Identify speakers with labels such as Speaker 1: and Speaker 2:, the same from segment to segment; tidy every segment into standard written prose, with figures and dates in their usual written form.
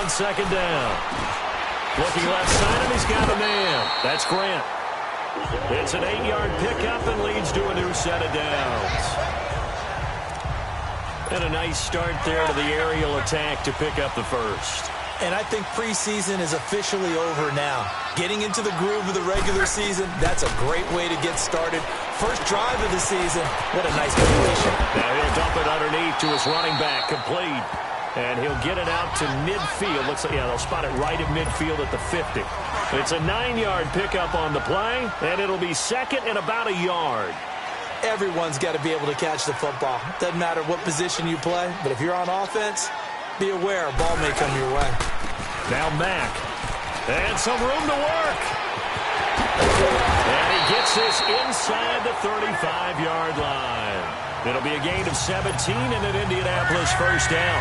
Speaker 1: on second down. Looking left side, and he's got a man. That's Grant. It's an 8-yard pickup and leads to a new set of downs. And a nice start there to the aerial attack to pick up the first.
Speaker 2: And I think preseason is officially over now. Getting into the groove of the regular season, that's a great way to get started. First drive of the season, what a nice completion.
Speaker 1: Now he'll dump it underneath to his running back, complete. And he'll get it out to midfield. Looks like, yeah, they'll spot it right at midfield at the 50. It's a 9-yard pickup on the play, and it'll be second and about a yard.
Speaker 2: Everyone's got to be able to catch the football. Doesn't matter what position you play, but if you're on offense, be aware a ball may come your way.
Speaker 1: Now Mack. And some room to work. And he gets this inside the 35-yard line. It'll be a gain of 17 and an Indianapolis first down.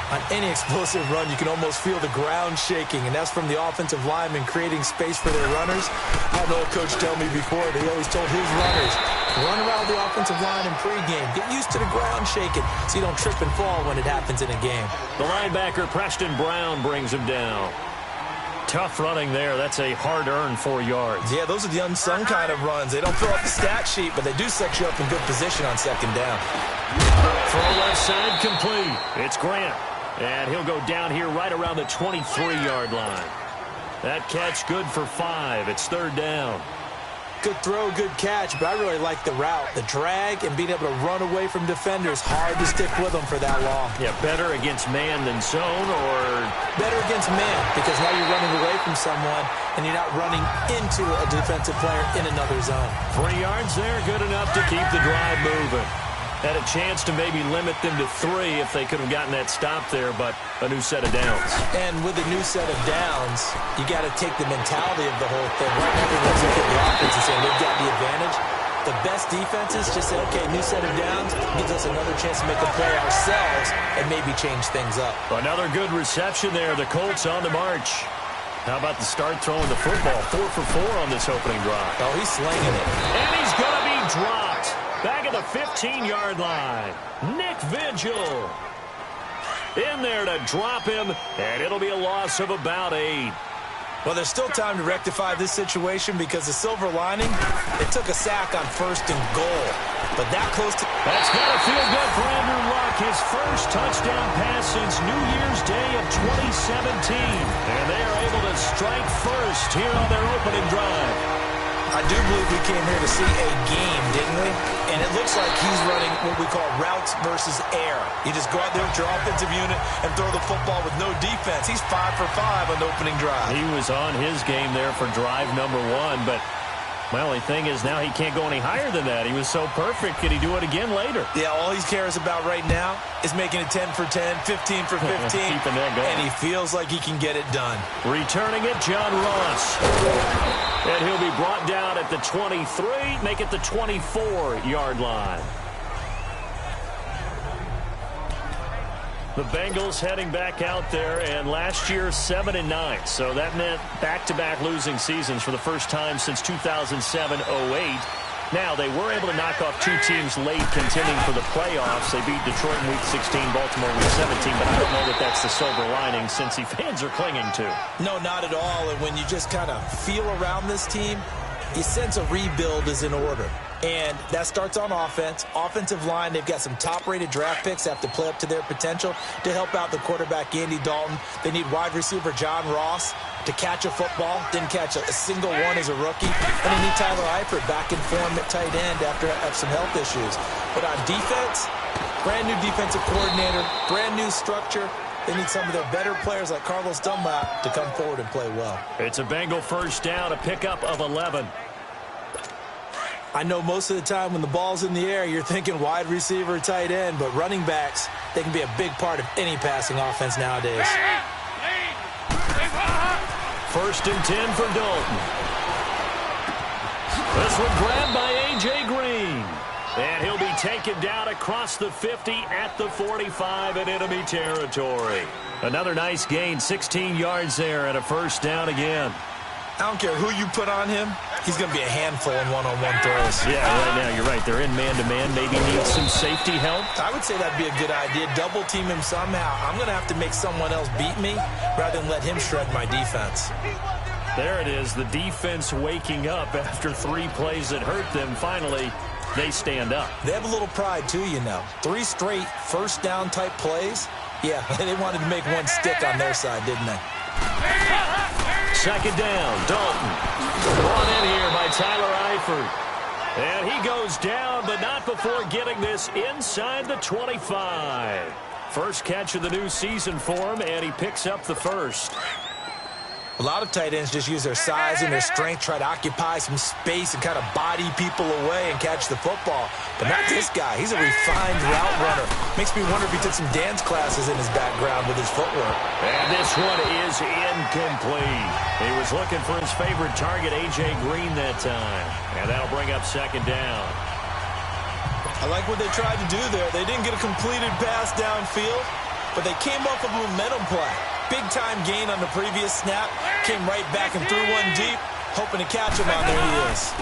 Speaker 2: On any explosive run, you can almost feel the ground shaking, and that's from the offensive linemen creating space for their runners. I had an old coach tell me before, that he always told his runners, run around the offensive line in pregame. Get used to the ground shaking so you don't trip and fall when it happens in a game.
Speaker 1: The linebacker, Preston Brown, brings him down. Tough running there. That's a hard-earned 4 yards.
Speaker 2: Yeah, those are the unsung kind of runs. They don't fill up the stat sheet, but they do set you up in good position on second down.
Speaker 1: Throw left side complete. It's Grant. And he'll go down here right around the 23-yard line. That catch good for 5. It's third down.
Speaker 2: Good throw, good catch, but I really like the route. The drag and being able to run away from defenders. Hard to stick with them for that long.
Speaker 1: Yeah, better against man than zone, or
Speaker 2: better against man, because now you're running away from someone and you're not running into a defensive player in another zone.
Speaker 1: 3 yards there, good enough to keep the drive moving. Had a chance to maybe limit them to 3 if they could have gotten that stop there, but a new set of downs.
Speaker 2: And with a new set of downs, you got to take the mentality of the whole thing. Right now, everyone's looking at the offense and saying they've got the advantage. The best defenses just say, okay, new set of downs gives us another chance to make a play ourselves and maybe change things up.
Speaker 1: Another good reception there. The Colts on the march. How about the start throwing the football? 4 for 4 on this opening drive.
Speaker 2: Oh, he's slinging it.
Speaker 1: And he's going to be dropped. Back at the 15-yard line. Nick Vigil in there to drop him, and it'll be a loss of about 8.
Speaker 2: Well, there's still time to rectify this situation because the silver lining, it took a sack on 1st and goal. But that close to...
Speaker 1: That's got to feel good for Andrew Luck. His first touchdown pass since New Year's Day of 2017. And they are able to strike first here on their opening drive.
Speaker 2: I do believe we came here to see a game, didn't we? And it looks like he's running what we call routes versus air. You just go out there with your offensive unit and throw the football with no defense. He's 5 for 5 on the opening drive.
Speaker 1: He was on his game there for drive number 1, but my only thing is now he can't go any higher than that. He was so perfect. Could he do it again later?
Speaker 2: Yeah, all he cares about right now is making it 10 for 10, 15 for 15.
Speaker 1: Keeping that going.
Speaker 2: And he feels like he can get it done.
Speaker 1: Returning it, John Ross. And he'll be brought down at the 23, make it the 24-yard line. The Bengals heading back out there, and last year 7-9. So that meant back-to-back losing seasons for the first time since 2007-08. Now, they were able to knock off 2 teams late contending for the playoffs. They beat Detroit in Week 16, Baltimore in Week 17, but I don't know that that's the silver lining Cincy fans are clinging to.
Speaker 2: No, not at all. And when you just kind of feel around this team, you sense a rebuild is in order. And that starts on offense. Offensive line, they've got some top-rated draft picks that have to play up to their potential to help out the quarterback, Andy Dalton. They need wide receiver John Ross to catch a football. Didn't catch a single one as a rookie. And they need Tyler Eifert back in form at tight end after some health issues. But on defense, brand new defensive coordinator, brand new structure. They need some of their better players like Carlos Dunlap to come forward and play well.
Speaker 1: It's a Bengal first down, a pickup of 11.
Speaker 2: I know most of the time when the ball's in the air, you're thinking wide receiver, tight end, but running backs, they can be a big part of any passing offense nowadays.
Speaker 1: 1st and 10 for Dalton. This one grabbed by A.J. Green. And he'll be taken down across the 50 at the 45 in enemy territory. Another nice gain, 16 yards there, and a first down again.
Speaker 2: I don't care who you put on him. he's going to be a handful in one-on-one throws.
Speaker 1: Yeah, right now, you're right. They're in man-to-man. Maybe needs some safety help.
Speaker 2: I would say that'd be a good idea. Double team him somehow. I'm going to have to make someone else beat me rather than let him shred my defense.
Speaker 1: There it is, the defense waking up after 3 plays that hurt them. Finally, they stand up.
Speaker 2: They have a little pride, too, you know. 3 straight first-down type plays. Yeah, they wanted to make one stick on their side, didn't they?
Speaker 1: Second down, Dalton. Brought in here by Tyler Eifert. And he goes down, but not before getting this inside the 25. First catch of the new season for him, and he picks up the first.
Speaker 2: A lot of tight ends just use their size and their strength, try to occupy some space and kind of body people away and catch the football. But not this guy. He's a refined route runner. Makes me wonder if he took some dance classes in his background with his footwork.
Speaker 1: And this one is incomplete. He was looking for his favorite target, A.J. Green, that time. And that'll bring up second down.
Speaker 2: I like what they tried to do there. They didn't get a completed pass downfield, but they came off of a momentum play. Big-time gain on the previous snap. Came right back and threw one deep, hoping to catch him on there. He is.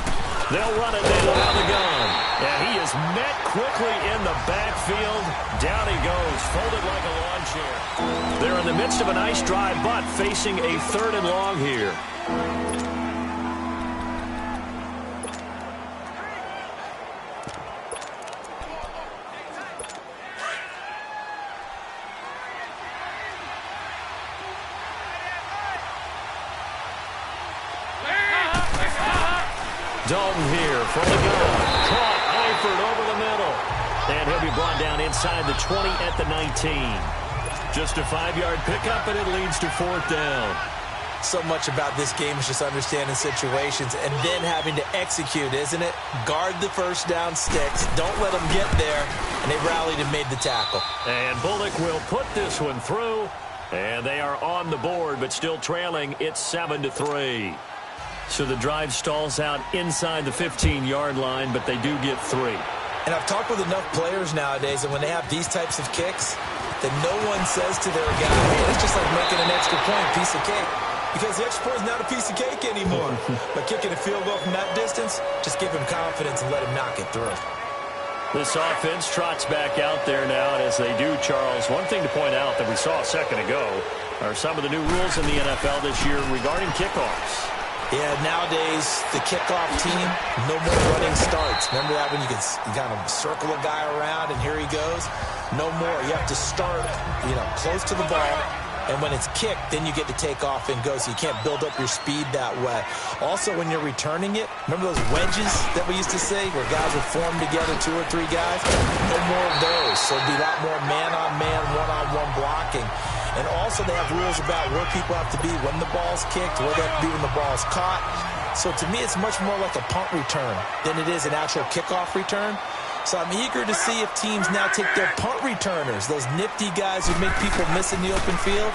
Speaker 1: They'll run it down out of the gun. And he is met quickly in the backfield. Down he goes, folded like a lawn chair. They're in the midst of a nice drive, but facing a 3rd and long here. Dalton here from the gun. Caught Eifert over the middle. And he'll be brought down inside the 20 at the 19. Just a 5-yard pickup, and it leads to 4th down.
Speaker 2: So much about this game is just understanding situations and then having to execute, isn't it? Guard the first down sticks. Don't let them get there. And they rallied and made the tackle.
Speaker 1: And Bullock will put this one through. And they are on the board, but still trailing. It's 7-3. So the drive stalls out inside the 15-yard line, but they do get 3.
Speaker 2: And I've talked with enough players nowadays, and when they have these types of kicks, that no one says to their guy, hey, it's just like making an extra point, piece of cake. Because the extra point is not a piece of cake anymore. But kicking a field goal from that distance, just give him confidence and let him knock it through.
Speaker 1: This offense trots back out there now, and as they do, Charles, one thing to point out that we saw a second ago are some of the new rules in the NFL this year regarding kickoffs.
Speaker 2: Yeah, nowadays, the kickoff team, no more running starts. Remember that when you kind of circle a guy around and here he goes? No more. You have to start, close to the ball. And when it's kicked, then you get to take off and go, so you can't build up your speed that way. Also, when you're returning it, remember those wedges that we used to say where guys would form together, 2 or 3 guys? No more of those. So it'll be a lot more man-on-man, one-on-one blocking. And also they have rules about where people have to be when the ball's kicked, where they have to be when the ball's caught. So to me, it's much more like a punt return than it is an actual kickoff return. So I'm eager to see if teams now take their punt returners, those nifty guys who make people miss in the open field,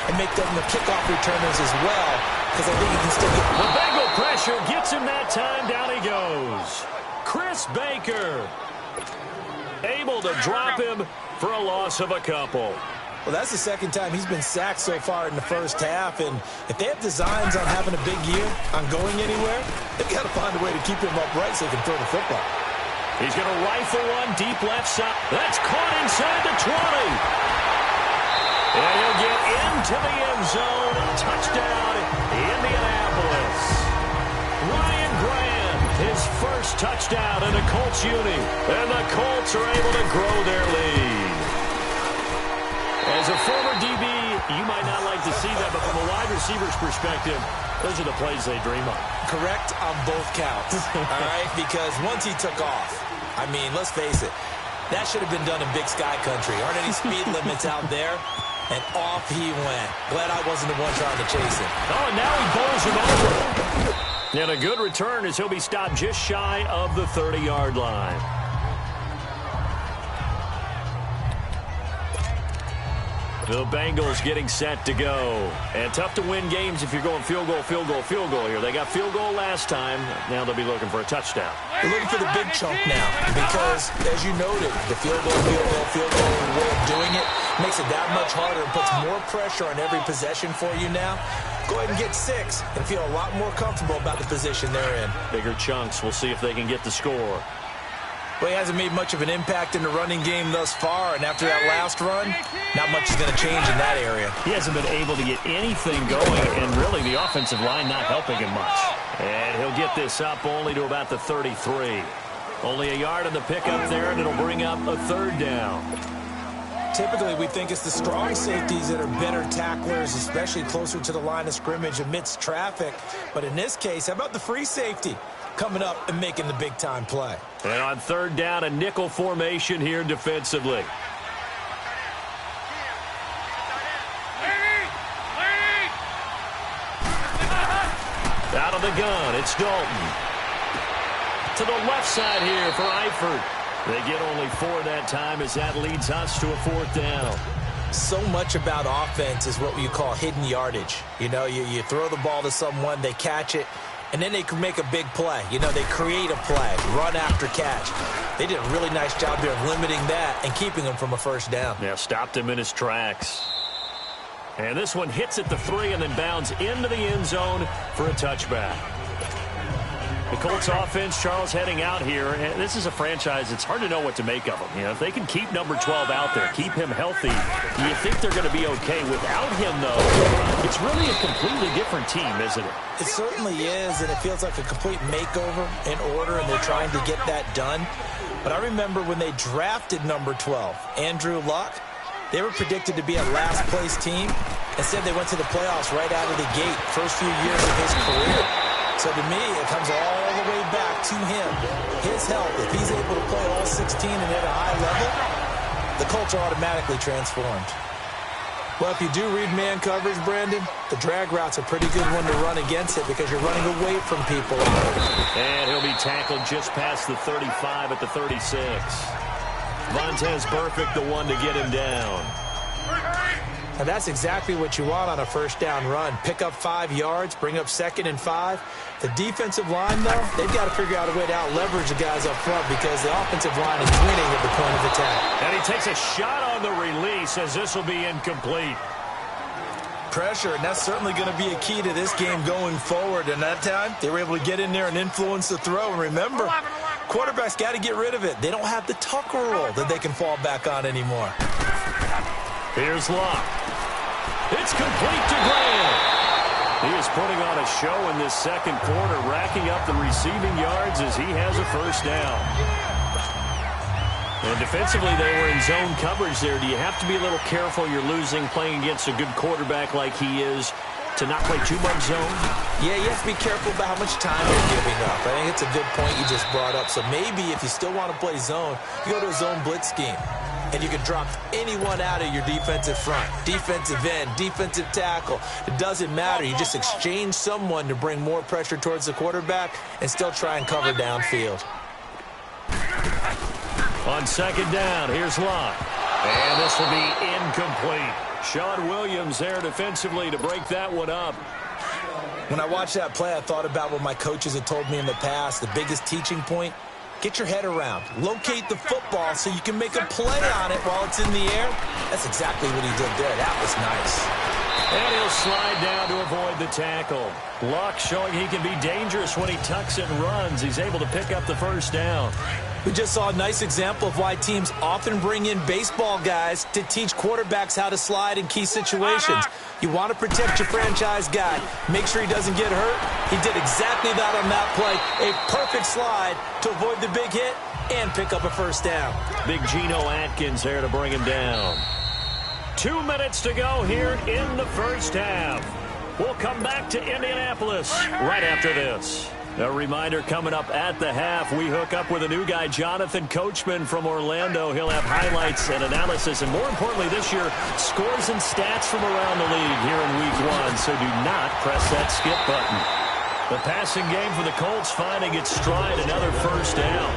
Speaker 2: and make them the kickoff returners as well, because I think you can still get...
Speaker 1: The Bengal pressure gets him that time. Down he goes. Chris Baker able to drop him for a loss of a couple.
Speaker 2: Well, that's the second time he's been sacked so far in the first half, and if they have designs on having a big year, on going anywhere, they've got to find a way to keep him upright so he can throw the football.
Speaker 1: He's going to rifle one deep left side. That's caught inside the 20. And he'll get into the end zone. Touchdown, Indianapolis. Ryan Grant, his first touchdown in a Colts uni. And the Colts are able to grow their lead. As a former DB, you might not like to see that, but from a wide receiver's perspective, those are the plays they dream of.
Speaker 2: Correct on both counts, all right? Because once he took off, I mean, let's face it, that should have been done in Big Sky Country. Aren't any speed limits out there? And off he went. Glad I wasn't the one trying to chase him.
Speaker 1: Oh, and now he bowls him over. And a good return as he'll be stopped just shy of the 30-yard line. The Bengals getting set to go. And tough to win games if you're going field goal, field goal, field goal here. They got field goal last time. Now they'll be looking for a touchdown.
Speaker 2: They're looking for the big chunk now because, as you noted, the field goal way of doing it makes it that much harder and puts more pressure on every possession for you now. Go ahead and get 6 and feel a lot more comfortable about the position they're in.
Speaker 1: Bigger chunks. We'll see if they can get the score.
Speaker 2: Well, he hasn't made much of an impact in the running game thus far, and after that last run, not much is going to change in that area.
Speaker 1: He hasn't been able to get anything going, and really the offensive line not helping him much. And he'll get this up only to about the 33. Only a yard on the pickup there, and it'll bring up a 3rd down.
Speaker 2: Typically, we think it's the strong safeties that are better tacklers, especially closer to the line of scrimmage amidst traffic. But in this case, how about the free safety coming up and making the big-time play?
Speaker 1: And on 3rd down, a nickel formation here defensively. Out of the gun, it's Dalton. To the left side here for Eifert. They get only 4 that time as that leads us to a 4th down.
Speaker 2: So much about offense is what you call hidden yardage. You know, you throw the ball to someone, they catch it, and then they can make a big play. You know, they create a play, run after catch. They did a really nice job here of limiting that and keeping him from a 1st down.
Speaker 1: Yeah, stopped him in his tracks. And this one hits at the 3 and then bounds into the end zone for a touchback. The Colts offense, Charles, heading out here. And this is a franchise, it's hard to know what to make of them. You know, if they can keep number 12 out there, keep him healthy, you think they're going to be okay. Without him, though, it's really a completely different team, isn't it?
Speaker 2: It certainly is, and it feels like a complete makeover in order, and they're trying to get that done. But I remember when they drafted number 12, Andrew Luck, they were predicted to be a last-place team. Instead, they went to the playoffs right out of the gate, first few years of his career. So to me, it comes all the way back to him. His health, if he's able to play all 16 and at a high level, the Colts are automatically transformed. Well, if you do read man coverage, Brandon, the drag route's a pretty good one to run against it because you're running away from people.
Speaker 1: And he'll be tackled just past the 35 at the 36. Vontaze Burfict, the one to get him down.
Speaker 2: And that's exactly what you want on a 1st down run. Pick up 5 yards, bring up 2nd and 5. The defensive line, though, they've got to figure out a way to out-leverage the guys up front because the offensive line is winning at the point of attack.
Speaker 1: And he takes a shot on the release as this will be incomplete.
Speaker 2: Pressure, and that's certainly going to be a key to this game going forward. And that time, they were able to get in there and influence the throw. And remember, quarterbacks got to get rid of it. They don't have the Tucker rule that they can fall back on anymore.
Speaker 1: Here's Locke. It's complete to Graham. He is putting on a show in this 2nd quarter, racking up the receiving yards as he has a 1st down. And defensively, they were in zone coverage there. Do you have to be a little careful? You're losing, playing against a good quarterback like he is, to not play too much zone?
Speaker 2: Yeah, you have to be careful about how much time you're giving up. I think it's a good point you just brought up. So maybe if you still want to play zone, you go to a zone blitz scheme. And you can drop anyone out of your defensive front, defensive end, defensive tackle. It doesn't matter. You just exchange someone to bring more pressure towards the quarterback and still try and cover downfield.
Speaker 1: On 2nd down, here's Locke. And this will be incomplete. Sean Williams there defensively to break that one up.
Speaker 2: When I watched that play, I thought about what my coaches had told me in the past. The biggest teaching point, get your head around. Locate the football so you can make a play on it while it's in the air. That's exactly what he did there. That was nice.
Speaker 1: And he'll slide down to avoid the tackle. Luck showing he can be dangerous when he tucks and runs. He's able to pick up the 1st down.
Speaker 2: We just saw a nice example of why teams often bring in baseball guys to teach quarterbacks how to slide in key situations. You want to protect your franchise guy. Make sure he doesn't get hurt. He did exactly that on that play. A perfect slide to avoid the big hit and pick up a 1st down.
Speaker 1: Big Geno Atkins there to bring him down. 2 minutes to go here in the 1st half. We'll come back to Indianapolis right after this. A reminder coming up at the half, we hook up with a new guy, Jonathan Coachman from Orlando. He'll have highlights and analysis, and more importantly this year, scores and stats from around the league here in Week 1, so do not press that skip button. The passing game for the Colts finding its stride, another 1st down.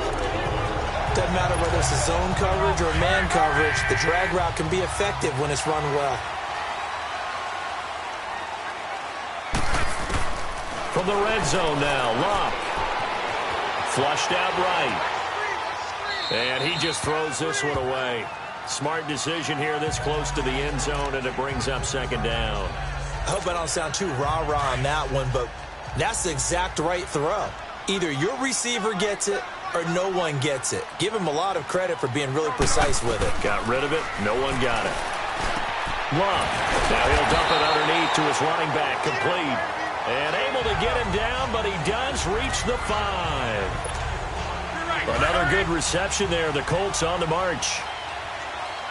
Speaker 2: Doesn't matter whether it's a zone coverage or man coverage, the drag route can be effective when it's run well.
Speaker 1: From the red zone now, Locke. Flushed out right. And he just throws this one away. Smart decision here this close to the end zone, and it brings up second down.
Speaker 2: I hope I don't sound too rah-rah on that one, but that's the exact right throw. Either your receiver gets it or no one gets it. Give him a lot of credit for being really precise with it.
Speaker 1: Got rid of it. No one got it. Love. Now he'll dump it underneath to his running back. Complete. And able to get him down, but he does reach the 5. Another good reception there. The Colts on the march.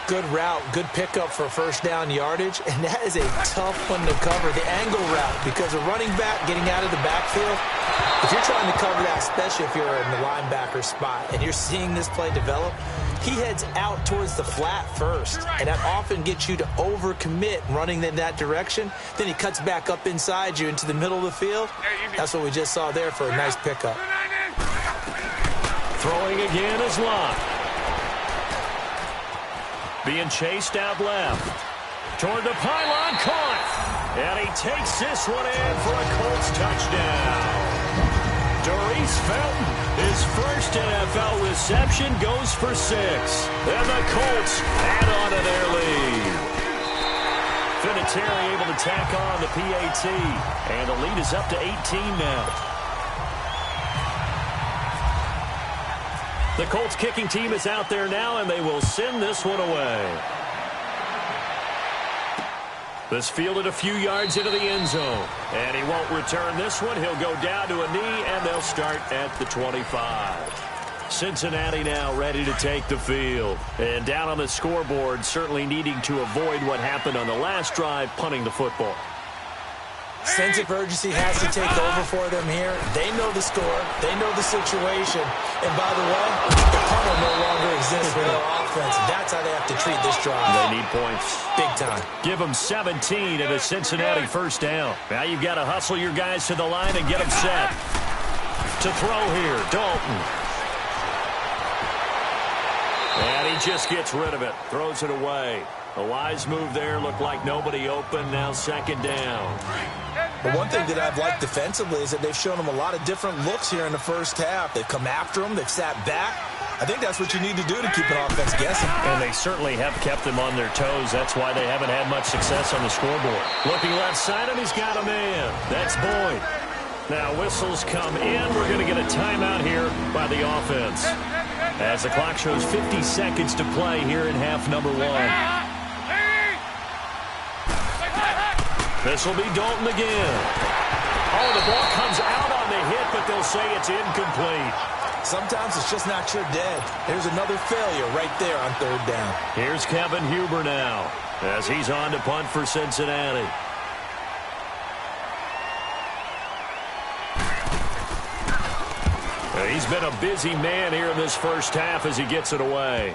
Speaker 2: Good route, good pickup for first down yardage, and that is a tough one to cover, the angle route, because a running back getting out of the backfield, if you're trying to cover that, especially if you're in the linebacker spot, and you're seeing this play develop, he heads out towards the flat first, and that often gets you to overcommit running in that direction. Then he cuts back up inside you into the middle of the field. That's what we just saw there for a nice pickup.
Speaker 1: Throwing again is Locke. Being chased out left. Toward the pylon, caught. And he takes this one in for a Colts touchdown. Doris Felton, his first NFL reception, goes for 6. And the Colts add on to their lead. Vinatieri able to tack on the PAT. And the lead is up to 18 now. The Colts kicking team is out there now, and they will send this one away. This fielded a few yards into the end zone. And he won't return this one. He'll go down to a knee, and they'll start at the 25. Cincinnati now ready to take the field. And down on the scoreboard, certainly needing to avoid what happened on the last drive, punting the football.
Speaker 2: Sense of urgency has to take over for them here. They know the score. They know the situation. And by the way, the punter no longer exists for their offense. That's how they have to treat this drive.
Speaker 1: They need points.
Speaker 2: Big time.
Speaker 1: Give them 17 and a Cincinnati first down. Now you've got to hustle your guys to the line and get them set. To throw here, Dalton. And he just gets rid of it. Throws it away. A wise move there. Looked like nobody open. Now second down.
Speaker 2: But one thing that I've liked defensively is that they've shown them a lot of different looks here in the first half. They've come after them. They've sat back. I think that's what you need to do to keep an offense guessing.
Speaker 1: And they certainly have kept them on their toes. That's why they haven't had much success on the scoreboard. Looking left side, and he's got a man. That's Boyd. Now whistles come in. We're going to get a timeout here by the offense. As the clock shows 50 seconds to play here in half number 1. This will be Dalton again. Oh, the ball comes out on the hit, but they'll say it's incomplete.
Speaker 2: Sometimes it's just not your dead. There's another failure right there on third down.
Speaker 1: Here's Kevin Huber now as he's on to punt for Cincinnati. He's been a busy man here in this first half as he gets it away.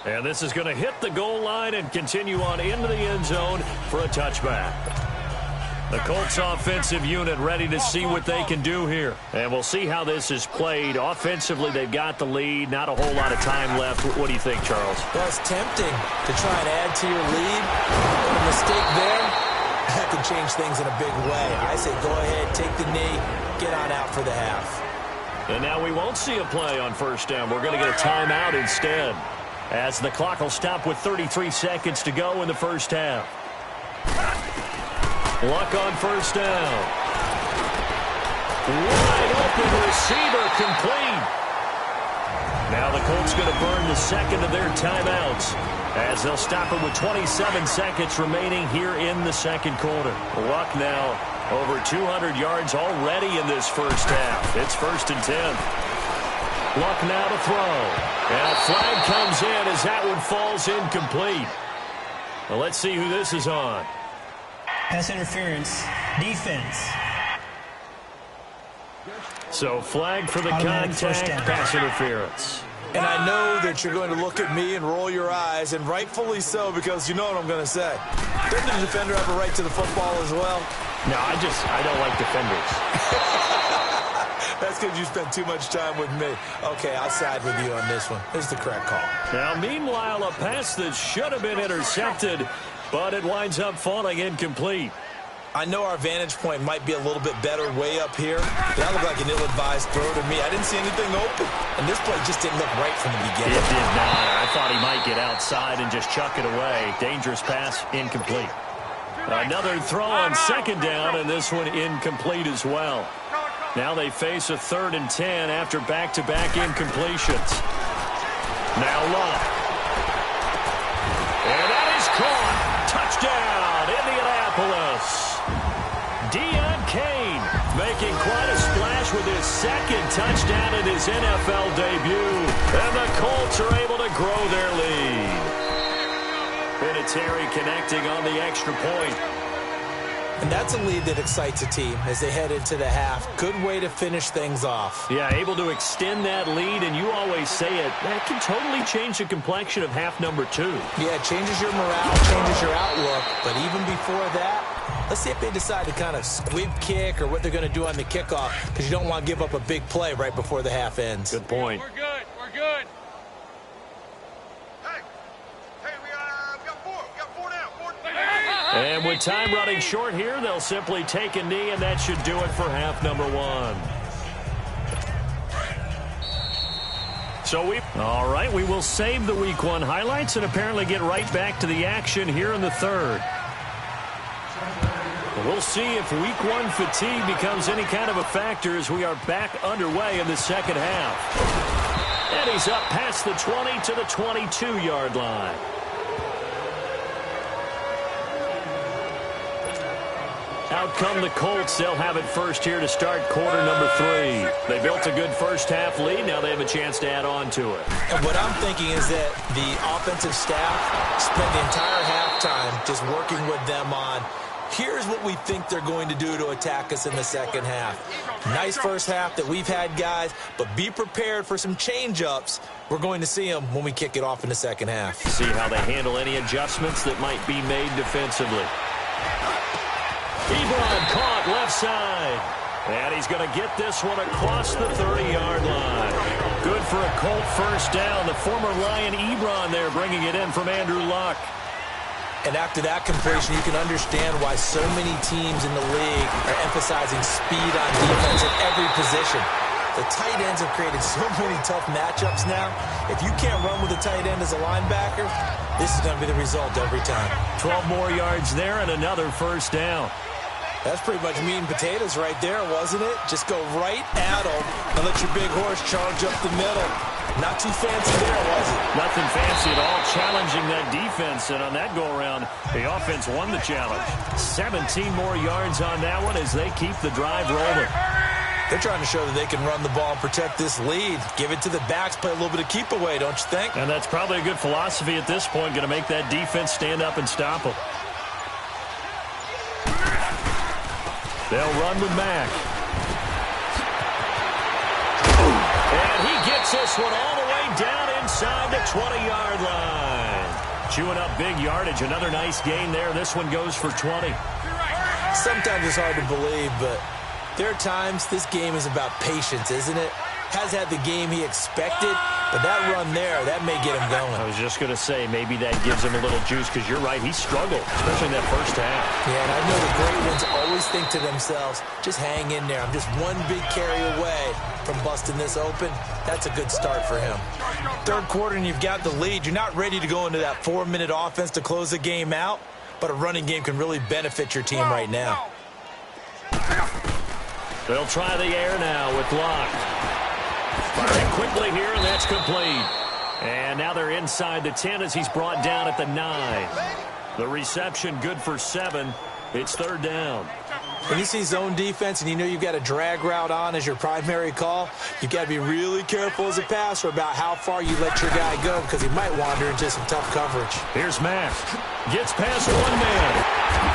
Speaker 1: And this is going to hit the goal line and continue on into the end zone for a touchback. The Colts offensive unit ready to see what they can do here. And we'll see how this is played. Offensively, they've got the lead. Not a whole lot of time left. What do you think, Charles?
Speaker 2: Well, it's tempting to try and add to your lead. But a mistake there, that could change things in a big way. I say go ahead, take the knee, get on out for the half.
Speaker 1: And now we won't see a play on first down. We're going to get a timeout instead, as the clock will stop with 33 seconds to go in the first half. Luck on first down. Wide open receiver, complete. Now the Colts going to burn the second of their timeouts, as they'll stop it with 27 seconds remaining here in the second quarter. Luck now over 200 yards already in this first half. It's 1st and 10. Luck now to throw. And a flag comes in as that one falls incomplete. Well, let's see who this is on.
Speaker 3: Pass interference, defense.
Speaker 1: So flag for the contact, pass interference.
Speaker 2: And I know that you're going to look at me and roll your eyes, and rightfully so, because you know what I'm going to say. Doesn't the defender have a right to the football as well?
Speaker 1: No, I don't like defenders.
Speaker 2: That's because you spent too much time with me. Okay, I'll side with you on this one. Here's the correct call.
Speaker 1: Now, meanwhile, a pass that should have been intercepted, but it winds up falling incomplete.
Speaker 2: I know our vantage point might be a little bit better way up here, but that looked like an ill-advised throw to me. I didn't see anything open, and this play just didn't look right from the beginning.
Speaker 1: It did not. I thought he might get outside and just chuck it away. Dangerous pass, incomplete. Another throw on second down, and this one incomplete as well. Now they face a 3rd and 10 after back-to-back incompletions. Now Love. And that is caught. Touchdown, Indianapolis. Deion Kane making quite a splash with his 2nd touchdown in his NFL debut. And the Colts are able to grow their lead. Vinatieri connecting on the extra point.
Speaker 2: And that's a lead that excites a team as they head into the half. Good way to finish things off.
Speaker 1: Yeah, able to extend that lead, and you always say it, that can totally change the complexion of half number 2.
Speaker 2: Yeah, it changes your morale, changes your outlook. But even before that, let's see if they decide to kind of squib kick or what they're going to do on the kickoff, because you don't want to give up a big play right before the half ends.
Speaker 1: Good point.
Speaker 4: We're good. We're good.
Speaker 1: And with time running short here, they'll simply take a knee, and that should do it for half number 1. So all right, we will save the Week 1 highlights and apparently get right back to the action here in the 3rd. We'll see if Week 1 fatigue becomes any kind of a factor as we are back underway in the 2nd half. And he's up past the 20 to the 22-yard line. Out come the Colts. They'll have it first here to start quarter number 3. They built a good first half lead. Now they have a chance to add on to it.
Speaker 2: And what I'm thinking is that the offensive staff spent the entire halftime just working with them on, here's what we think they're going to do to attack us in the 2nd half. Nice first half that we've had, guys, but be prepared for some change-ups. We're going to see them when we kick it off in the 2nd half.
Speaker 1: See how they handle any adjustments that might be made defensively. Ebron caught left side. And he's going to get this one across the 30-yard line. Good for a Colt first down. The former Lion Ebron there bringing it in from Andrew Luck.
Speaker 2: And after that completion, you can understand why so many teams in the league are emphasizing speed on defense at every position. The tight ends have created so many tough matchups now. If you can't run with a tight end as a linebacker, this is going to be the result every time.
Speaker 1: 12 more yards there and another first down.
Speaker 2: That's pretty much meat and potatoes right there, wasn't it? Just go right at them and let your big horse charge up the middle. Not too fancy there, was it?
Speaker 1: Nothing fancy at all, challenging that defense. And on that go-around, the offense won the challenge. 17 more yards on that one as they keep the drive rolling.
Speaker 2: They're trying to show that they can run the ball and protect this lead. Give it to the backs, play a little bit of keep away, don't you think?
Speaker 1: And that's probably a good philosophy at this point, going to make that defense stand up and stop them. They'll run with Mack. And he gets this one all the way down inside the 20-yard line. Chewing up big yardage. Another nice gain there. This one goes for 20.
Speaker 2: Sometimes it's hard to believe, but there are times this game is about patience, isn't it? Has had the game he expected, but that run there, that may get him going.
Speaker 1: I was just going to say, maybe that gives him a little juice, because you're right, he struggled, especially in that first half.
Speaker 2: Yeah, and I know the great ones always think to themselves, just hang in there. I'm just one big carry away from busting this open. That's a good start for him. 3rd quarter, and you've got the lead. You're not ready to go into that 4-minute offense to close the game out, but a running game can really benefit your team right now.
Speaker 1: They'll try the air now with Locke. Firing quickly here, and that's complete. And now they're inside the 10 as he's brought down at the 9. The reception good for 7. It's 3rd down.
Speaker 2: When you see zone defense and you know you've got a drag route on as your primary call, you've got to be really careful as a passer about how far you let your guy go, because he might wander into some tough coverage.
Speaker 1: Here's Mack. Gets past one man.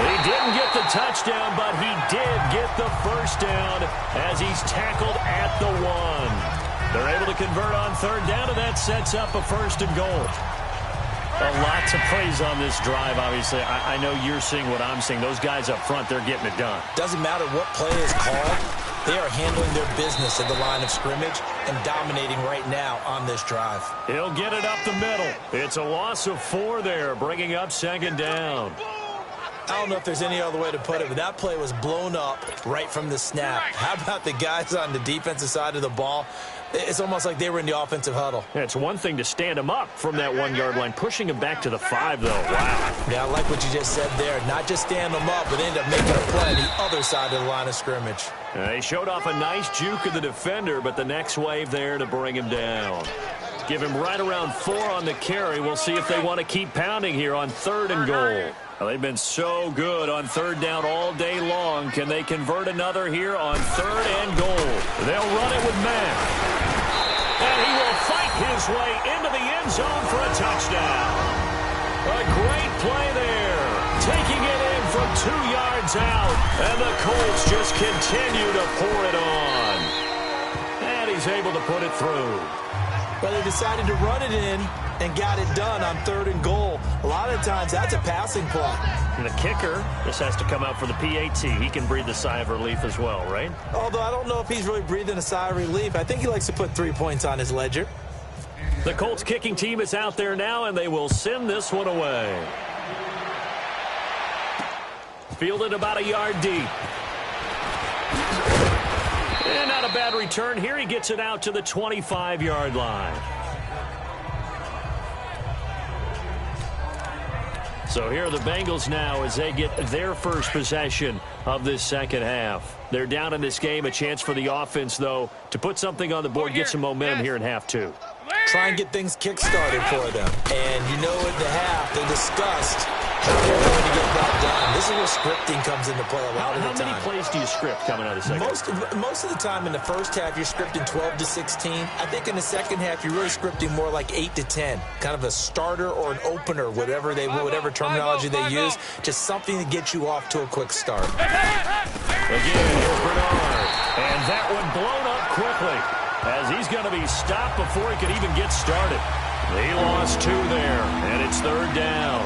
Speaker 1: He didn't get the touchdown, but he did get the first down as he's tackled at the 1. They're able to convert on 3rd down, and that sets up a 1st and goal. A lot to praise on this drive, obviously. I know you're seeing what I'm seeing. Those guys up front, they're getting it done.
Speaker 2: Doesn't matter what play is called. They are handling their business at the line of scrimmage and dominating right now on this drive.
Speaker 1: He'll get it up the middle. It's a loss of 4 there, bringing up 2nd down.
Speaker 2: I don't know if there's any other way to put it, but that play was blown up right from the snap. How about the guys on the defensive side of the ball? It's almost like they were in the offensive huddle.
Speaker 1: Yeah, it's one thing to stand him up from that 1-yard line. Pushing him back to the 5, though. Wow.
Speaker 2: Yeah, I like what you just said there. Not just stand them up, but end up making a play on the other side of the line of scrimmage.
Speaker 1: He showed off a nice juke of the defender, but the next wave there to bring him down. Give him right around 4 on the carry. We'll see if they want to keep pounding here on 3rd and goal. Well, they've been so good on 3rd down all day long. Can they convert another here on 3rd and goal? They'll run it with Mack. And he will fight his way into the end zone for a touchdown. A great play there. Taking it in from 2 yards out. And the Colts just continue to pour it on. And he's able to put it through.
Speaker 2: Well, they decided to run it in and got it done on 3rd and goal. A lot of times, that's a passing play.
Speaker 1: And the kicker, this has to come out for the PAT. He can breathe a sigh of relief as well, right?
Speaker 2: Although I don't know if he's really breathing a sigh of relief. I think he likes to put 3 points on his ledger.
Speaker 1: The Colts kicking team is out there now, and they will send this one away. Fielded about a yard deep. And not a bad return here. He gets it out to the 25-yard line. So here are the Bengals now as they get their first possession of this second half. They're down in this game. A chance for the offense, though, to put something on the board, get some momentum here in half 2.
Speaker 2: Try and get things kick-started for them. And you know at the half, they discussed how they're going to get that done. This is where scripting comes into play a lot of the time.
Speaker 1: How many plays do you script coming out of the second half?
Speaker 2: Most of the time in the first half, you're scripting 12 to 16. I think in the second half, you're really scripting more like 8 to 10. Kind of a starter or an opener, whatever terminology they use. Just something to get you off to a quick start.
Speaker 1: Again, here's Bernard. And that one blown up quickly as he's going to be stopped before he could even get started. He lost 2 there, and it's 3rd down.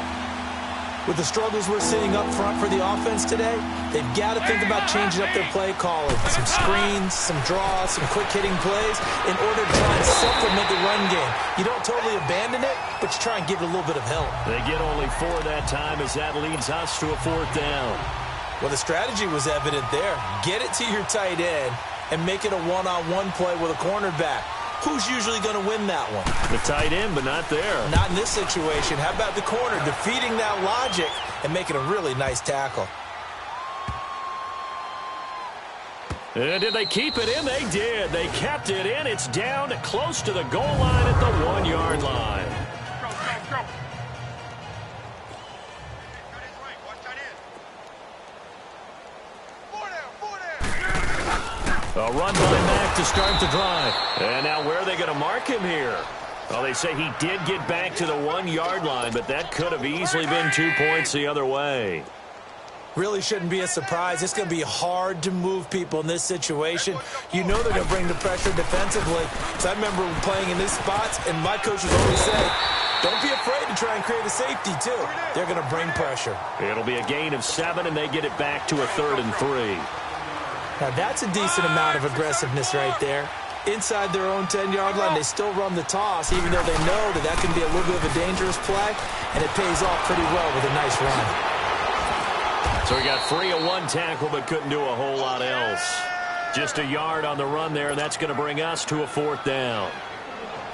Speaker 2: With the struggles we're seeing up front for the offense today, they've got to think about changing up their play calling. Some screens, some draws, some quick-hitting plays in order to try and supplement the run game. You don't totally abandon it, but you try and give it a little bit of help.
Speaker 1: They get only 4 that time as that leads us to a 4th down.
Speaker 2: Well, the strategy was evident there. Get it to your tight end and make it a one-on-one play with a cornerback. Who's usually going to win that one?
Speaker 1: The tight end, but not there.
Speaker 2: Not in this situation. How about the corner defeating that logic and making a really nice tackle?
Speaker 1: And did they keep it in? They did. They kept it in. It's down close to the goal line at the 1-yard line.
Speaker 4: Go.
Speaker 1: A run by Mack to start the drive. And now where are they going to mark him here? Well, they say he did get back to the 1-yard line, but that could have easily been 2 points the other way.
Speaker 2: Really shouldn't be a surprise. It's going to be hard to move people in this situation. You know they're going to bring the pressure defensively. So I remember playing in these spots, and my coach would always say, don't be afraid to try and create a safety, too. They're going to bring pressure.
Speaker 1: It'll be a gain of 7, and they get it back to a 3rd and 3.
Speaker 2: Now, that's a decent amount of aggressiveness right there. Inside their own 10-yard line, they still run the toss, even though they know that can be a little bit of a dangerous play, and it pays off pretty well with a nice run.
Speaker 1: So he got free of 1 tackle, but couldn't do a whole lot else. Just a yard on the run there, and that's going to bring us to a 4th down.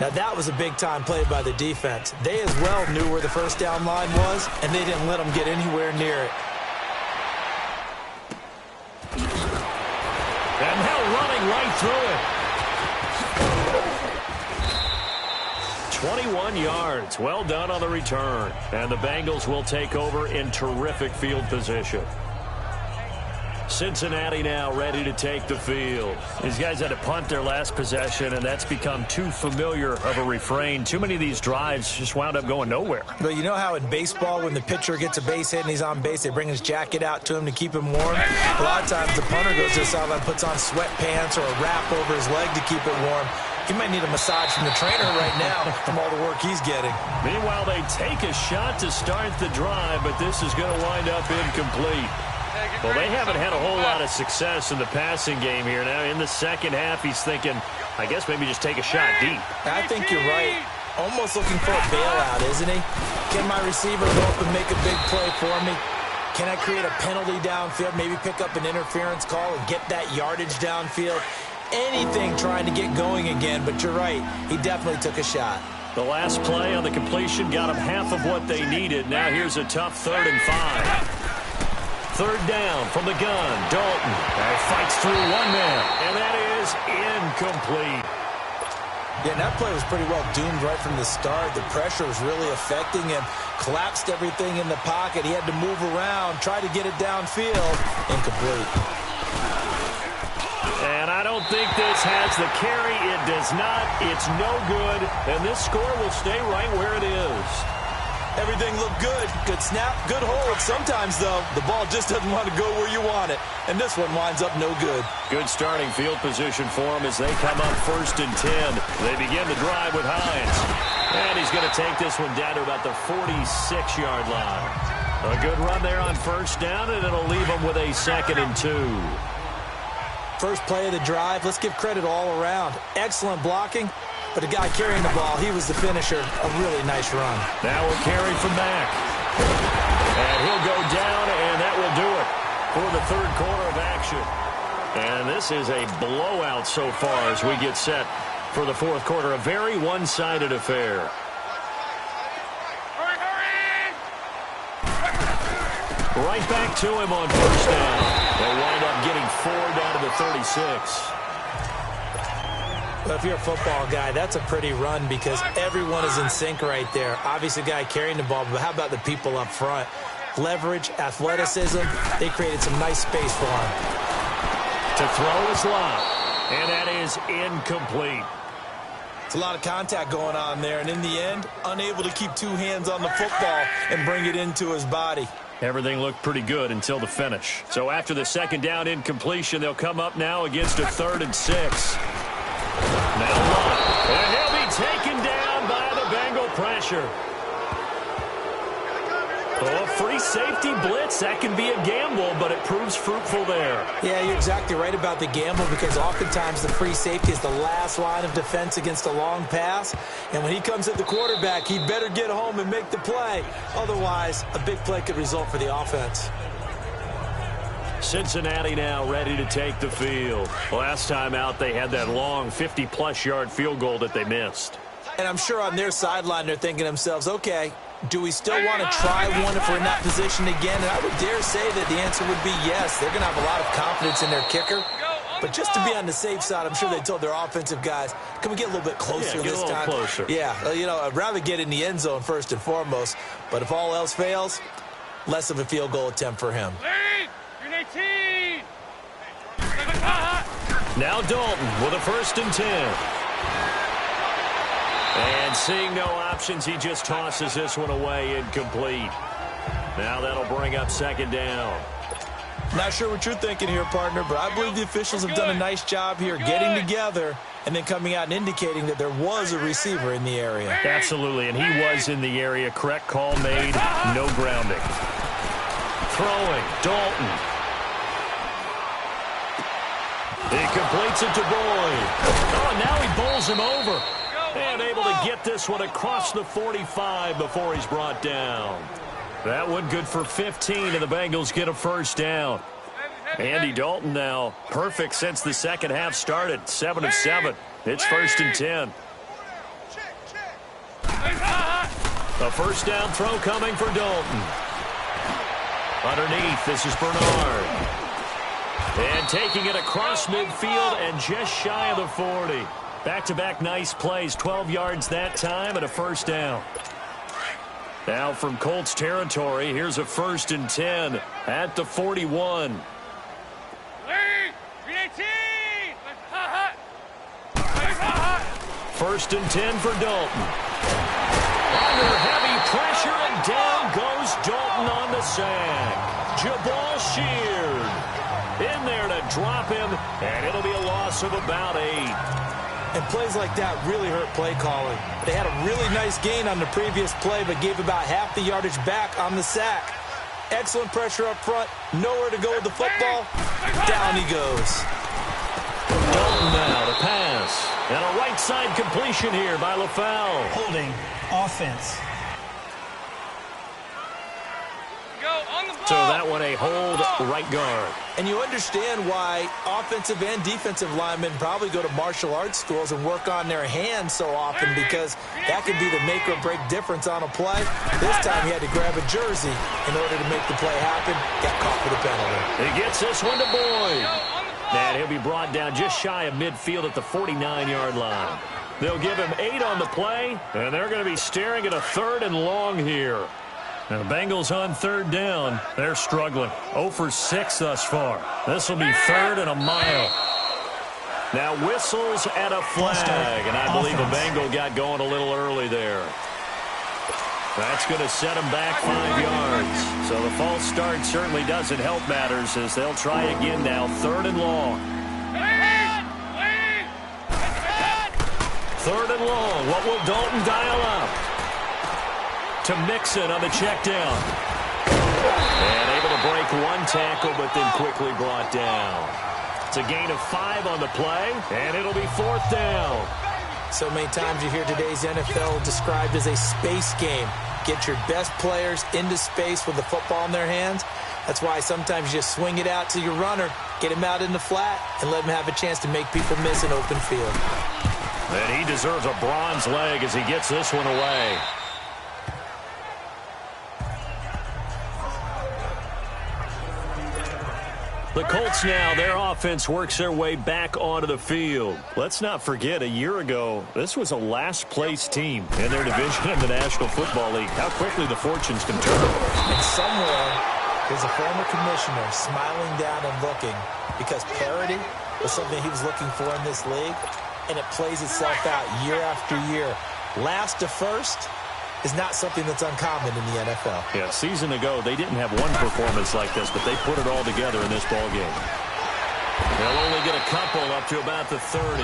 Speaker 2: Now, that was a big-time play by the defense. They as well knew where the first down line was, and they didn't let them get anywhere near it.
Speaker 1: And now running right through it. 21 yards. Well done on the return. And the Bengals will take over in terrific field position. Cincinnati now ready to take the field. These guys had to punt their last possession, and that's become too familiar of a refrain. Too many of these drives just wound up going nowhere.
Speaker 2: But you know how in baseball, when the pitcher gets a base hit and he's on base, they bring his jacket out to him to keep him warm? A lot of times the punter goes to the sideline, puts on sweatpants or a wrap over his leg to keep it warm. He might need a massage from the trainer right now from all the work he's getting.
Speaker 1: Meanwhile, they take a shot to start the drive, but this is going to wind up incomplete. Well, they haven't had a whole lot of success in the passing game here. Now, in the second half, he's thinking, I guess maybe just take a shot deep.
Speaker 2: I think you're right. Almost looking for a bailout, isn't he? Can my receiver go up and make a big play for me? Can I create a penalty downfield, maybe pick up an interference call and get that yardage downfield? Anything trying to get going again, but you're right. He definitely took a shot.
Speaker 1: The last play on the completion got him half of what they needed. Now here's a tough 3rd and 5. Third down from the gun. Dalton fights through one man, and that is incomplete.
Speaker 2: Yeah, and that play was pretty well doomed right from the start. The pressure was really affecting him. Collapsed everything in the pocket. He had to move around, try to get it downfield. Incomplete.
Speaker 1: And I don't think this has the carry. It does not. It's no good. And this score will stay right where it is.
Speaker 2: Everything looked good. Good snap, good hold. Sometimes, though, the ball just doesn't want to go where you want it. And this one winds up no good.
Speaker 1: Good starting field position for him as they come up 1st and 10. They begin the drive with Hines. And he's going to take this one down to about the 46-yard line. A good run there on 1st down, and it'll leave him with a 2nd and 2.
Speaker 2: First play of the drive. Let's give credit all around. Excellent blocking. But the guy carrying the ball, he was the finisher. A really nice run.
Speaker 1: Now we'll carry from Mack. And he'll go down, and that will do it for the 3rd quarter of action. And this is a blowout so far as we get set for the 4th quarter. A very one-sided affair. Right back to him on 1st down. They wind up getting 4 down to the 36.
Speaker 2: Well, if you're a football guy, that's a pretty run because everyone is in sync right there. Obviously, the guy carrying the ball, but how about the people up front? Leverage, athleticism, they created some nice space for him.
Speaker 1: To throw is Lott, and that is incomplete.
Speaker 2: It's a lot of contact going on there, and in the end, unable to keep 2 hands on the football and bring it into his body.
Speaker 1: Everything looked pretty good until the finish. So after the 2nd down incompletion, they'll come up now against a 3rd and 6. Now Lott, and he'll be taken down by the Bengal pressure. Oh, free safety blitz, that can be a gamble, but it proves fruitful there.
Speaker 2: Yeah, you're exactly right about the gamble because oftentimes the free safety is the last line of defense against a long pass. And when he comes at the quarterback, he'd better get home and make the play. Otherwise, a big play could result for the offense.
Speaker 1: Cincinnati now ready to take the field. Last time out, they had that long 50-plus yard field goal that they missed.
Speaker 2: And I'm sure on their sideline, they're thinking to themselves, okay, do we still want to try one if we're in that position again? And I would dare say that the answer would be yes. They're going to have a lot of confidence in their kicker. But just to be on the safe side, I'm sure they told their offensive guys, can we get a little bit closer this time?
Speaker 1: Closer.
Speaker 2: Yeah, you know, I'd rather get in the end zone first and foremost. But if all else fails, less of a field goal attempt for him.
Speaker 1: Now Dalton with a 1st and 10. And seeing no options, he just tosses this one away incomplete. Now that'll bring up 2nd down.
Speaker 2: Not sure what you're thinking here, partner, but I believe the officials have done a nice job here getting together and then coming out and indicating that there was a receiver in the area.
Speaker 1: Absolutely, and he was in the area. Correct call made, no grounding. Throwing, Dalton. He completes it to Boyd. Oh, and now he bowls him over. And able to get this one across the 45 before he's brought down. That one good for 15, and the Bengals get a 1st down. Andy Dalton now perfect since the 2nd half started. 7 of 7. It's 1st and 10. A 1st down throw coming for Dalton. Underneath, this is Bernard. And taking it across midfield and just shy of the 40. Back-to-back nice plays, 12 yards that time and a 1st down. Now from Colts territory, here's a 1st and 10 at the 41. 1st and 10 for Dalton. Under heavy pressure, and down goes Dalton on the sack. Jabal Sheard in there to drop him, and it'll be a loss of about 8.
Speaker 2: And plays like that really hurt play calling. They had a really nice gain on the previous play, but gave about half the yardage back on the sack. Excellent pressure up front. Nowhere to go with the football. Down he goes.
Speaker 1: Dalton now to pass. And a right side completion here by LaFell.
Speaker 3: Holding. Offense.
Speaker 1: So that one a hold right guard.
Speaker 2: And you understand why offensive and defensive linemen probably go to martial arts schools and work on their hands so often, because that could be the make or break difference on a play. This time he had to grab a jersey in order to make the play happen. Got caught for the penalty.
Speaker 1: He gets this one to Boyd. And he'll be brought down just shy of midfield at the 49-yard line. They'll give him 8 on the play, and they're going to be staring at a 3rd and long here. Now, the Bengals on 3rd down. They're struggling. 0 for 6 thus far. This will be 3rd and a mile. Now whistles at a flag, and I believe a Bengal got going a little early there. That's going to set him back 5 yards. So the false start certainly doesn't help matters, as they'll try again now. 3rd and long. 3rd and long. What will Dalton dial up? To Mixon on the check down. And able to break 1 tackle, but then quickly brought down. It's a gain of 5 on the play, and it'll be 4th down.
Speaker 2: So many times you hear today's NFL described as a space game. Get your best players into space with the football in their hands. That's why sometimes you just swing it out to your runner, get him out in the flat, and let him have a chance to make people miss an open field.
Speaker 1: And he deserves a bronze leg as he gets this one away. The Colts now, their offense works their way back onto the field. Let's not forget, a year ago, this was a last-place team in their division in the National Football League. How quickly the fortunes can turn.
Speaker 2: And somewhere, there's a former commissioner smiling down and looking, because parity was something he was looking for in this league, and it plays itself out year after year. Last to first is not something that's uncommon in the NFL.
Speaker 1: Yeah, a season ago, they didn't have one performance like this, but they put it all together in this ballgame. They'll only get a couple up to about the 30.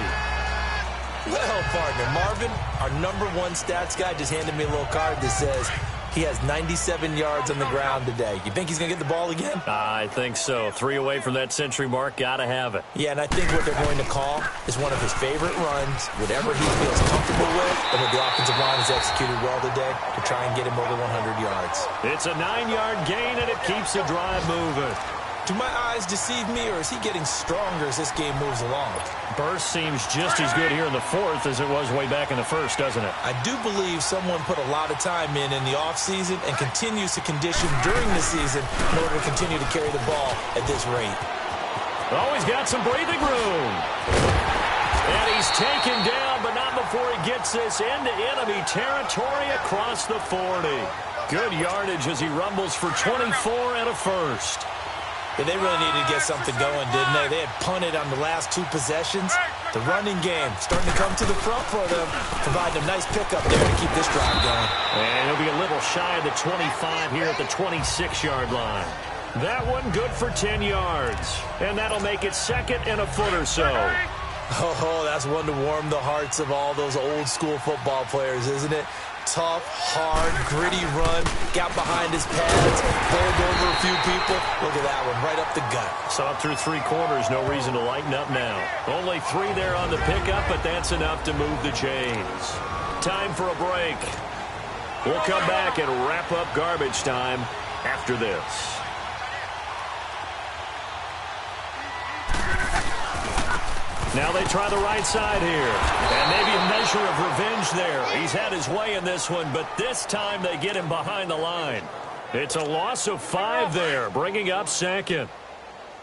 Speaker 2: Well, partner, Marvin, our #1 stats guy, just handed me a little card that says he has 97 yards on the ground today. You think he's going to get the ball again?
Speaker 1: I think so. 3 away from that century mark. Got to have it.
Speaker 2: Yeah, and I think what they're going to call is one of his favorite runs, whatever he feels comfortable with, and what the offensive line has executed well today to try and get him over 100 yards.
Speaker 1: It's a 9-yard gain, and it keeps the drive moving.
Speaker 2: Do my eyes deceive me, or is he getting stronger as this game moves along?
Speaker 1: Burst seems just as good here in the 4th as it was way back in the 1st, doesn't it?
Speaker 2: I do believe someone put a lot of time in the offseason and continues to condition during the season in order to continue to carry the ball at this rate.
Speaker 1: Always got some breathing room. And he's taken down, but not before he gets this into enemy territory across the 40. Good yardage as he rumbles for 24 and a first.
Speaker 2: Yeah, they really needed to get something going, didn't they? They had punted on the last 2 possessions. The running game starting to come to the front for them, providing a nice pickup there to keep this drive going.
Speaker 1: And he'll be a little shy of the 25 here at the 26-yard line. That one good for 10 yards. And that'll make it 2nd and a foot or so.
Speaker 2: Oh, that's one to warm the hearts of all those old-school football players, isn't it? Tough, hard, gritty run, got behind his pads, bowled over a few people. Look at that one, right up the gut.
Speaker 1: Saw through 3 quarters, no reason to lighten up now. Only 3 there on the pickup, but that's enough to move the chains. Time for a break. We'll come back and wrap up garbage time after this. Now they try the right side here. And maybe a measure of revenge there. He's had his way in this one, but this time they get him behind the line. It's a loss of 5 there, bringing up 2nd.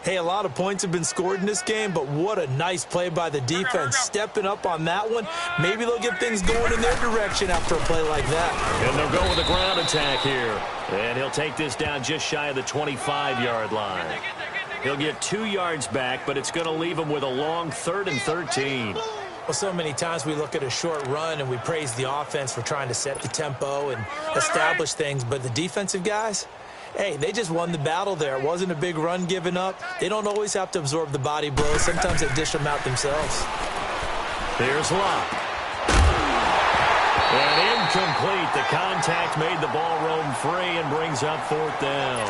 Speaker 2: Hey, a lot of points have been scored in this game, but what a nice play by the defense. Stepping up on that one, maybe they'll get things going in their direction after a play like that.
Speaker 1: And they'll go with a ground attack here. And he'll take this down just shy of the 25-yard line. He'll get 2 yards back, but it's going to leave him with a long 3rd and 13.
Speaker 2: Well, so many times we look at a short run and we praise the offense for trying to set the tempo and establish things, but the defensive guys, hey, they just won the battle there. It wasn't a big run given up. They don't always have to absorb the body blows. Sometimes they dish them out themselves.
Speaker 1: Here's Locke. And incomplete. The contact made the ball roam free and brings up 4th down.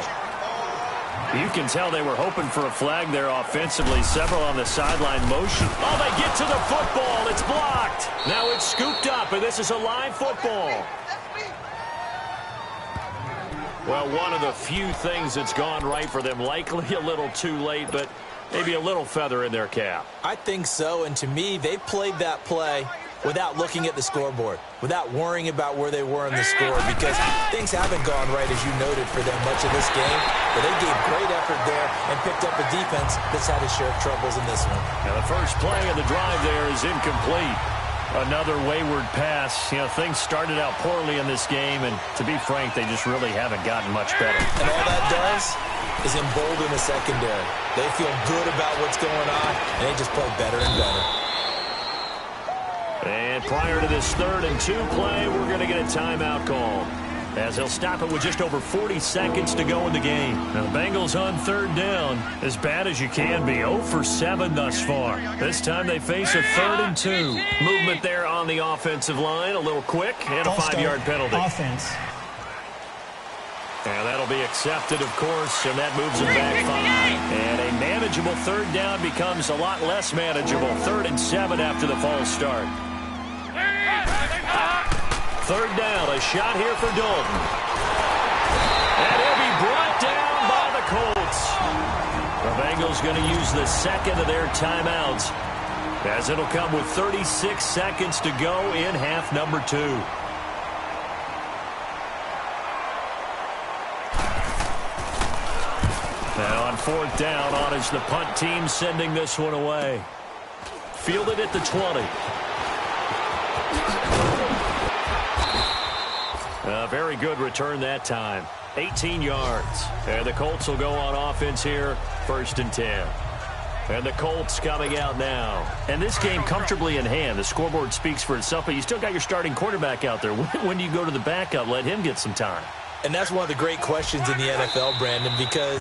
Speaker 1: You can tell they were hoping for a flag there offensively. Several on the sideline motion. Oh, they get to the football. It's blocked. Now it's scooped up, and this is a live football. Well, one of the few things that's gone right for them. Likely a little too late, but maybe a little feather in their cap.
Speaker 2: I think so, and to me, they played that play without looking at the scoreboard, without worrying about where they were in the score, because things haven't gone right, as you noted, for them much of this game. But they gave great effort there and picked up a defense that's had its share of troubles in this one.
Speaker 1: Now the first play of the drive there is incomplete. Another wayward pass. You know, things started out poorly in this game, and to be frank, they just really haven't gotten much better.
Speaker 2: And all that does is embolden the secondary. They feel good about what's going on, and they just play better and better.
Speaker 1: And prior to this 3rd and 2 play, we're going to get a timeout call, as he'll stop it with just over 40 seconds to go in the game. Now, the Bengals on 3rd down, as bad as you can be, 0 for 7 thus far. This time they face a 3rd and 2. Movement there on the offensive line, a little quick, and a 5-yard penalty.
Speaker 3: Offense.
Speaker 1: And that'll be accepted, of course, and that moves them back 5. And a manageable 3rd down becomes a lot less manageable. 3rd and 7 after the false start. 3rd down, a shot here for Dalton. And he'll be brought down by the Colts. The Bengals going to use the 2nd of their timeouts, as it'll come with 36 seconds to go in half number 2. Now on 4th down, on is the punt team sending this one away. Fielded at the 20. A very good return that time. 18 yards. And the Colts will go on offense here, 1st and 10. And the Colts coming out now. And this game comfortably in hand. The scoreboard speaks for itself, but you still got your starting quarterback out there. When do you go to the backup? Let him get some time.
Speaker 2: And that's one of the great questions in the NFL, Brandon, because